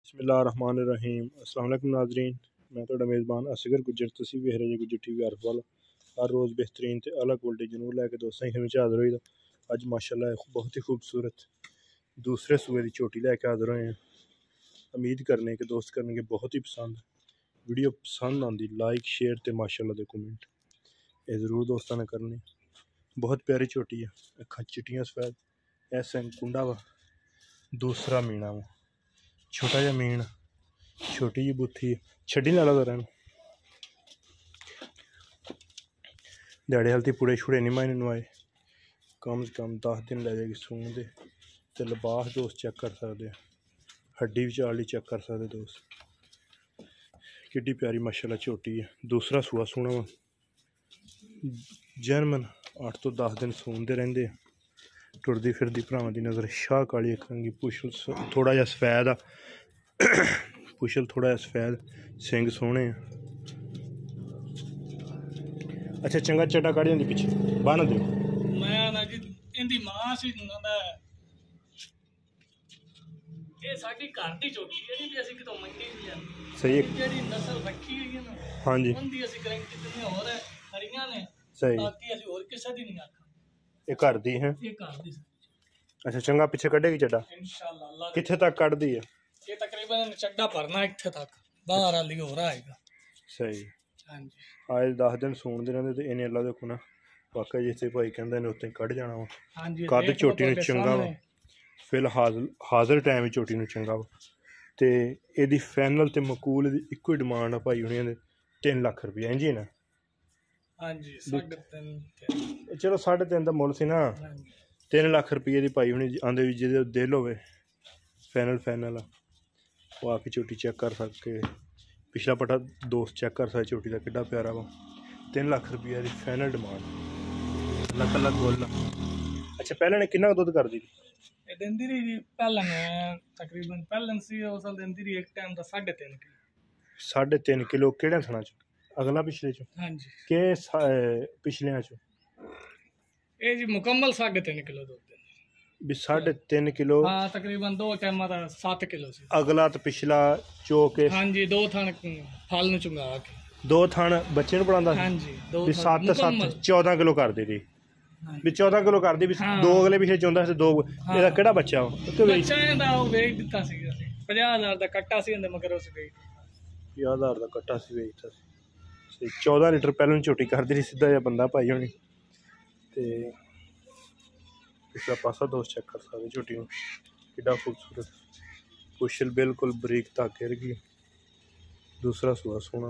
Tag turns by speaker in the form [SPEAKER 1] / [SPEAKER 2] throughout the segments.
[SPEAKER 1] बिस्मिल्लाहिर्रहमानिर्रहीम। अस्सलाम वालेकुम नाज़रीन, मैं तो मेज़बान असगर गुज्जर तुसी वेख रहे गुज्जर टीवी हर पल हर रोज़ बेहतरीन ते अला क्वालिटी जरूर लैके दोस्तों ही हाज़र होई। अज माशाल्लाह बहुत ही खूबसूरत दूसरे सूए की झोटी लैके हाज़र होए हैं। उम्मीद करने के दोस्त करने बहुत ही पसंद वीडियो पसंद आती लाइक शेयर ते माशाल्लाह दे कमेंट ये ज़रूर दोस्तों ने करने। बहुत प्यारी झोटी है, अखा चिट्टियाँ सफेद ऐसा कुंडा वा दूसरा मीना वा छोटा जा मीन छोटी जी बुथी छड़ी ला लो रहन दिहाड़े हल्ती पुड़े छुड़े नहीं मायने नवाए कम से कम 10 दिन लै जाएगी सून दे ते लिबास दोस्त चेक कर सकते हड्डी भी चाली चेक कर सकते दोस्त। किड्डी प्यारी माशाल्लाह झोटी है, दूसरा सूआ सूना वा जर्मन 8 तो 10 दिन सूनते रहेंदे। टुरदी फिरदी भरावां दी नज़र शाह काली अक्खां दी पुछल थोड़ा जा सफेद आ पुछल थोड़ा जा सफेद सिंग सोहने। अच्छा चंगा चटा काढ़ी होंदी पिछे बन दो
[SPEAKER 2] मैं ना जी इंदी मां सी ना ये साडी घर दी झोटी है नहीं भी असि कितों मंगी नहीं है
[SPEAKER 1] सही है
[SPEAKER 2] जेडी नस्ल रखी है ना
[SPEAKER 1] हां जी
[SPEAKER 2] उनदी असि गारंटी दिंदे और है हरियां ने
[SPEAKER 1] सही
[SPEAKER 2] बाकी असि और किसे दी नहीं आखा
[SPEAKER 1] ये घर दी है
[SPEAKER 2] ये घर दी।
[SPEAKER 1] अच्छा चंगा पिछे कढ़ेगी चटा
[SPEAKER 2] इंशाल्लाह अल्लाह
[SPEAKER 1] किथे तक कढ़ दी है
[SPEAKER 2] ये तकरीबन चड्डा भरना इत्थे तक बाहर वाली हो रहा है।
[SPEAKER 1] सही
[SPEAKER 2] हां जी
[SPEAKER 1] आज 10 दिन सूनते रहंदे ते इन्हें अल्लाह देखो ना वाकई जिसे भाई कहंदे ने उत्ते कढ़ जाना वा।
[SPEAKER 2] हां जी
[SPEAKER 1] कद झोटी नूं चंगा वा फिलहाल हाजिर टाइम झोटी नूं चंगा वा ते एदी फाइनल ते मकूल दी इक्को ही डिमांड आ भाई हुणे दे 3 लाख रुपया इंजी ना।
[SPEAKER 2] हां जी 3.5
[SPEAKER 1] चलो 3.5 दा मुल सी ना 3 लाख रुपये की भाई हुणे आंदे भी जिहदे दिल होवे फाइनल वो आके झोटी चेक कर सके पिछला पटा दोस्त चेक कर सकते झोटी का किड्डा प्यारा वा 3 लाख रुपये की फाइनल डिमांड अलग अलग बोल। अच्छा पहले ने कितना दुध कर दी
[SPEAKER 2] देंदी रही पहले तकरीबन पहले सी उस साल देंदी रही एक टाइम दा 3.5 किलो
[SPEAKER 1] 3.5 किलो केड़े थणा च अगला पिछले च
[SPEAKER 2] हां जी
[SPEAKER 1] के पिछले च
[SPEAKER 2] ये जी मुकम्मल 3.5 किलो दूध
[SPEAKER 1] भी 3.5 किलो
[SPEAKER 2] हाँ तकरीबन 2 टाइम दा 7 किलो सी
[SPEAKER 1] अगला तो पिछला चोके
[SPEAKER 2] हां जी 2 थण फल नु चुंगा के
[SPEAKER 1] 2 थण बच्चे नु पड़ांदा
[SPEAKER 2] हां जी 2
[SPEAKER 1] भी 7 14 किलो कर दी भी 14 किलो कर दी भी 2 अगले पिछले चौंदा से 2 ਇਹਦਾ ਕਿਹੜਾ ਬੱਚਾ
[SPEAKER 2] ਬੱਚਾ ਇਹਦਾ ਉਹ ਵੇਚ ਦਿੱਤਾ ਸੀ ਅਸੀਂ 50000 ਦਾ ਕੱਟਾ ਸੀ ਇਹਦੇ ਮਗਰ ਉਸ ਵੇਚ
[SPEAKER 1] 50000 ਦਾ ਕੱਟਾ ਸੀ ਵੇਚਤਾ ਸੀ 14 ਲੀਟਰ ਪਹਿਲਾਂ ਝੋਟੀ ਕਰਦੀ ਰਹੀ ਸਿੱਧਾ ਜਿਹਾ ਬੰਦਾ ਭਾਈ ਹੋਣੀ ਤੇ पिछला पासा दोस्त चेक कर सकते झोटी किड्डा खूबसूरत पुछल बिल्कुल बरीक धागे रही दूसरा सूआ सोना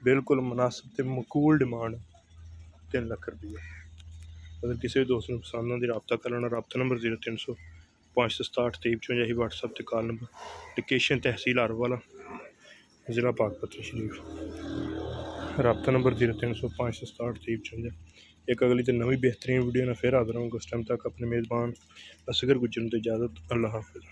[SPEAKER 1] बिल्कुल मुनासिब ते मकूल डिमांड 3 लाख रुपये। अगर किसी भी दोस्त को पसंद आती रबता कर लेना रबता नंबर 0300 567 2354 व्हाट्सएप ते कॉल नंबर लोकेशन तहसील हरवाला जिला पाकपत शरीफ रबता नंबर 0300 567 2354। एक अगली तो नवी बेहतरीन वीडियो ने फिर हाजिर होंगे उस टाइम तक अपने मेज़बान असगर गुज्जर को इजाज़त अल्लाह हाफिज़।